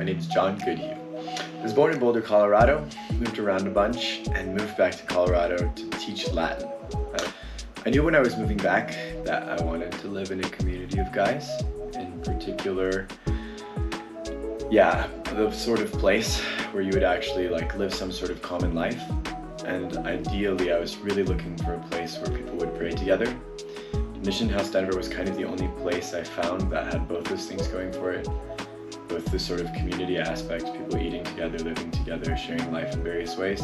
My name's John Goodhew. I was born in Boulder, Colorado, moved around a bunch, and moved back to Colorado to teach Latin. I knew when I was moving back that I wanted to live in a community of guys, in particular, the sort of place where you would actually live some sort of common life. And ideally, I was really looking for a place where people would pray together. Mission House Denver was kind of the only place I found that had both those things going for it. Both the sort of community aspect, people eating together, living together, sharing life in various ways,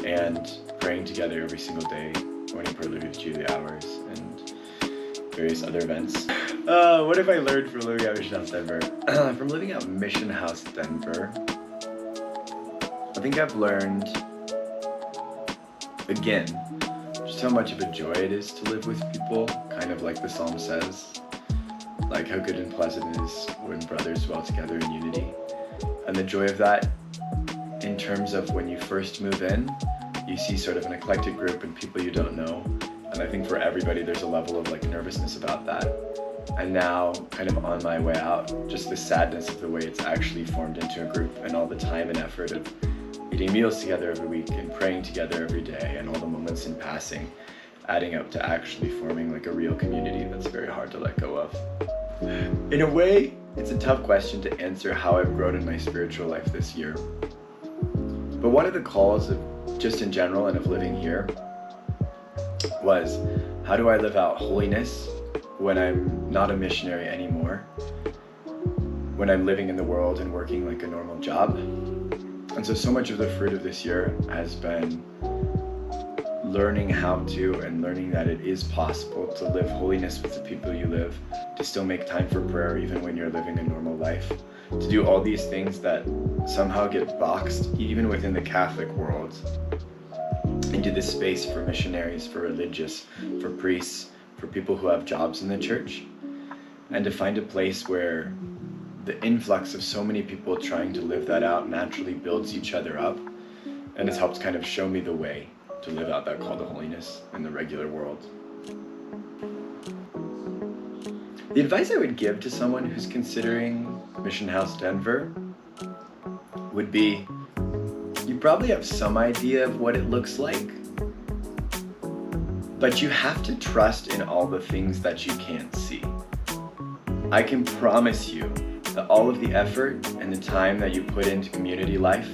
and praying together every single day, morning prayer, liturgy hours, and various other events. What have I learned from living at Mission House Denver? From living at Mission House Denver, I think I've learned, again, just how much of a joy it is to live with people, kind of like the psalm says, like how good and pleasant it is when brothers dwell together in unity. And the joy of that in terms of when you first move in, you see sort of an eclectic group and people you don't know. And I think for everybody there's a level of nervousness about that. And now, kind of on my way out, just the sadness of the way it's actually formed into a group and all the time and effort of eating meals together every week and praying together every day and all the moments in passing, adding up to actually forming a real community that's very hard to let go of. In a way, it's a tough question to answer how I've grown in my spiritual life this year. But one of the calls of just in general and of living here was, how do I live out holiness when I'm not a missionary anymore? When I'm living in the world and working like a normal job? And so much of the fruit of this year has been learning how to and learning that it is possible to live holiness with the people you live, to still make time for prayer even when you're living a normal life, to do all these things that somehow get boxed, even within the Catholic world, into this space for missionaries, for religious, for priests, for people who have jobs in the church, and to find a place where the influx of so many people trying to live that out naturally builds each other up, and has helped kind of show me the way to live out that call to holiness in the regular world. The advice I would give to someone who's considering Mission House Denver would be, you probably have some idea of what it looks like, but you have to trust in all the things that you can't see. I can promise you that all of the effort and the time that you put into community life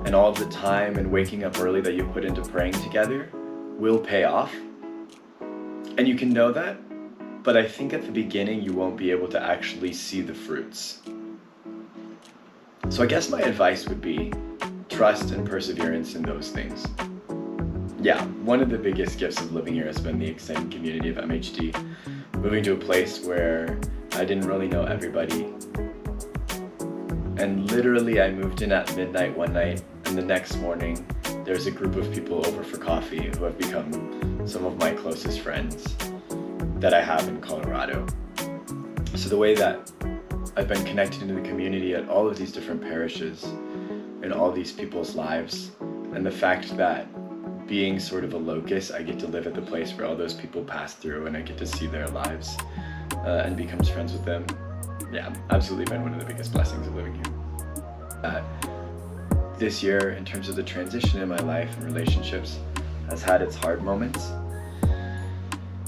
and all of the time and waking up early that you put into praying together will pay off. And you can know that, but I think at the beginning you won't be able to actually see the fruits. So I guess my advice would be trust and perseverance in those things. Yeah, one of the biggest gifts of living here has been the extended community of MHD. Moving to a place where I didn't really know everybody. And literally I moved in at midnight one night, and the next morning there's a group of people over for coffee who have become some of my closest friends that I have in Colorado. So the way that I've been connected into the community at all of these different parishes in all these people's lives, and the fact that being sort of a locus, I get to live at the place where all those people pass through and I get to see their lives and becomes friends with them. Yeah, absolutely been one of the biggest blessings of living here. This year, in terms of the transition in my life and relationships, has had its hard moments.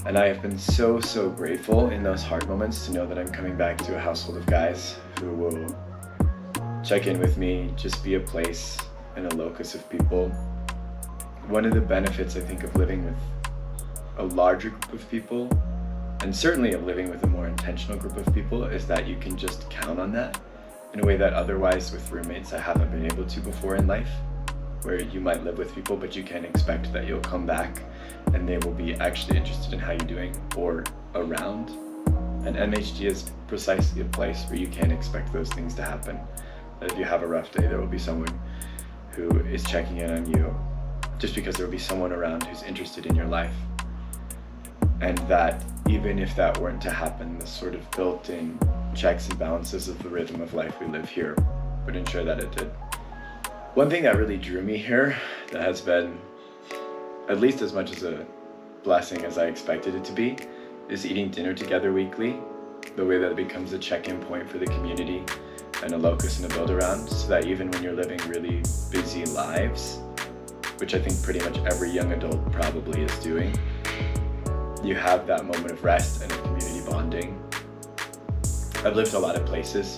And I have been so grateful in those hard moments to know that I'm coming back to a household of guys who will check in with me, just be a place and a locus of people. One of the benefits, I think, of living with a larger group of people, and certainly of living with a more intentional group of people, is that you can just count on that in a way that otherwise with roommates I haven't been able to before in life, where you might live with people but you can't expect that you'll come back and they will be actually interested in how you're doing or around. And MHD is precisely a place where you can't expect those things to happen. That if you have a rough day, there will be someone who is checking in on you, just because there will be someone around who's interested in your life. And that even if that weren't to happen, the sort of built-in checks and balances of the rhythm of life we live here would ensure that it did. One thing that really drew me here, that has been at least as much as a blessing as I expected it to be, is eating dinner together weekly, the way that it becomes a check-in point for the community, and a locus and a build around, so that even when you're living really busy lives, which I think pretty much every young adult probably is doing, you have that moment of rest and of community bonding. I've lived a lot of places,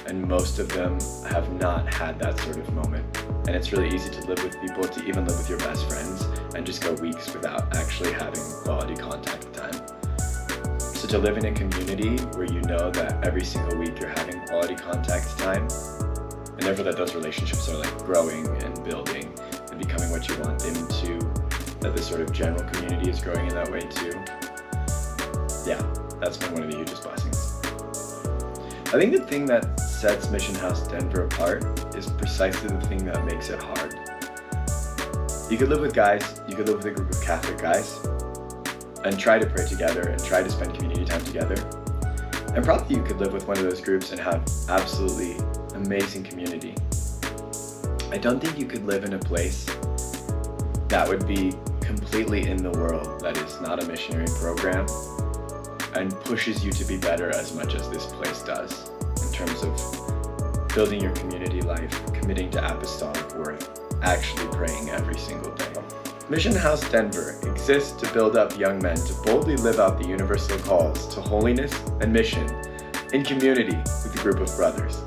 and most of them have not had that sort of moment. And it's really easy to live with people, to even live with your best friends, and just go weeks without actually having quality contact time. So to live in a community where you know that every single week you're having quality contact time, and therefore that those relationships are like growing and building and becoming what you want them to, that this sort of general community is growing in that way too. Yeah, that's been one of the hugest blessings. I think the thing that sets Mission House Denver apart is precisely the thing that makes it hard. You could live with guys, you could live with a group of Catholic guys, and try to pray together and try to spend community time together. And probably you could live with one of those groups and have absolutely amazing community. I don't think you could live in a place that would be completely in the world that is not a missionary program and pushes you to be better as much as this place does in terms of building your community life, committing to apostolic worth, actually praying every single day. Mission House Denver exists to build up young men to boldly live out the universal calls to holiness and mission in community with a group of brothers.